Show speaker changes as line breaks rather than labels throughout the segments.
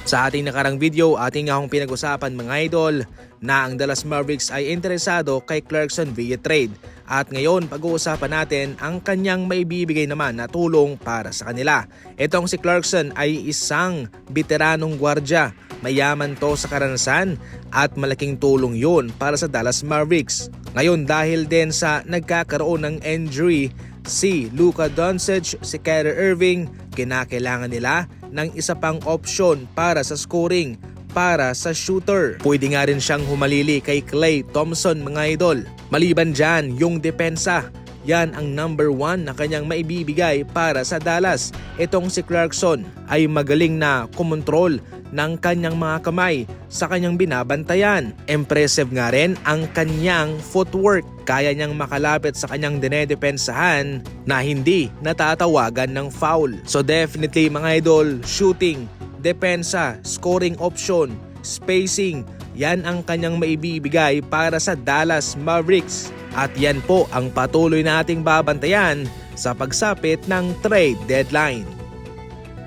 Sa ating nakarang video, ating akong pinag-usapan mga idol na ang Dallas Mavericks ay interesado kay Clarkson via trade. At ngayon pag-uusapan natin ang kanyang maibibigay naman na tulong para sa kanila. Itong si Clarkson ay isang veteranong gwardya. Mayaman to sa karanasan at malaking tulong yun para sa Dallas Mavericks. Ngayon dahil din sa nagkakaroon ng injury si Luka Doncic, si Kyrie Irving, kinakailangan nila ng isa pang opsyon para sa scoring, para sa shooter. Pwede nga rin siyang humalili kay Klay Thompson mga idol. Maliban dyan, yung depensa. Yan ang number 1 na kanyang maibibigay para sa Dallas. Itong si Clarkson ay magaling na kumontrol ng kanyang mga kamay sa kanyang binabantayan. Impressive nga rin ang kanyang footwork. Kaya niyang makalapit sa kanyang dinedepensahan na hindi natatawagan ng foul. So definitely mga idol, shooting, depensa, scoring option, spacing, yan ang kanyang maibibigay para sa Dallas Mavericks. At yan po ang patuloy nating babantayan sa pagsapit ng trade deadline.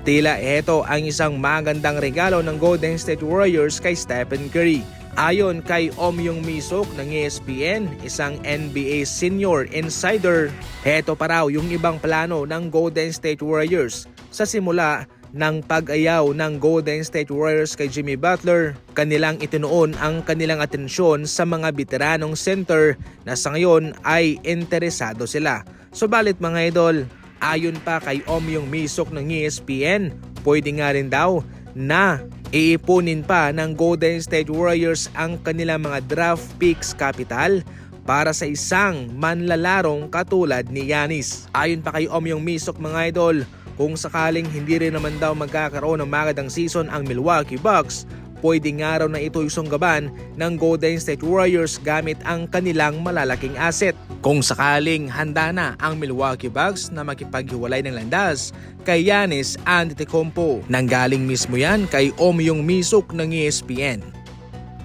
Tila ito ang isang magandang regalo ng Golden State Warriors kay Stephen Curry. Ayon kay Omyong Misok ng ESPN, isang NBA senior insider, heto pa raw yung ibang plano ng Golden State Warriors. Sa simula ng pag-ayaw ng Golden State Warriors kay Jimmy Butler, kanilang itinuon ang kanilang atensyon sa mga veteranong center na sa ngayon ay interesado sila. Subalit mga idol, ayon pa kay Omyong Misok ng ESPN, pwede nga rin daw na iipunin pa ng Golden State Warriors ang kanilang mga draft picks capital para sa isang manlalarong katulad ni Giannis. Ayon pa kay Omyong Misok mga idol, kung sakaling hindi rin naman daw magkakaroon ng magandang season ang Milwaukee Bucks, pwede nga raw na ito'y sunggaban ng Golden State Warriors gamit ang kanilang malalaking asset. Kung sakaling handa na ang Milwaukee Bucks na makipaghiwalay ng landas kay Giannis Antetokounmpo. Nanggaling mismo yan kay Omyong Misok ng ESPN.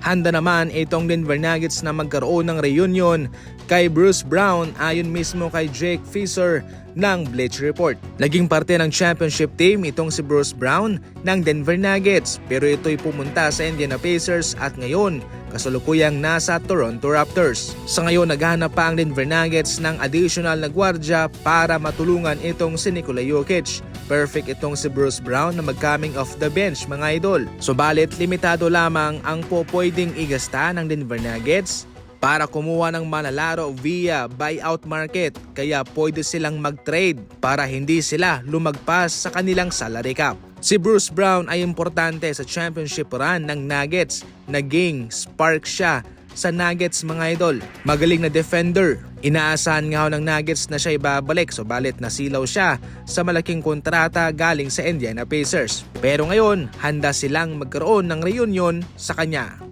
Handa naman itong Denver Nuggets na magkaroon ng reunion kay Bruce Brown ayon mismo kay Jake Fisher ng Bleacher Report. Naging parte ng championship team itong si Bruce Brown ng Denver Nuggets pero ito'y pumunta sa Indiana Pacers at ngayon kasalukuyang nasa Toronto Raptors. Sa ngayon naghahanap pa ang Denver Nuggets ng additional na gwardya para matulungan itong si Nikola Jokic. Perfect itong si Bruce Brown na mag-coming off the bench mga idol. Subalit limitado lamang ang pwedeng igasta ng Denver Nuggets para kumuha ng manlalaro via buyout market, kaya pwede silang mag-trade para hindi sila lumagpas sa kanilang salary cap. Si Bruce Brown ay importante sa championship run ng Nuggets. Naging spark siya sa Nuggets mga idol. Magaling na defender. Inaasahan nga ng Nuggets na siya ibabalik, subalit nasilaw siya sa malaking kontrata galing sa Indiana Pacers. Pero ngayon, handa silang magkaroon ng reunion sa kanya.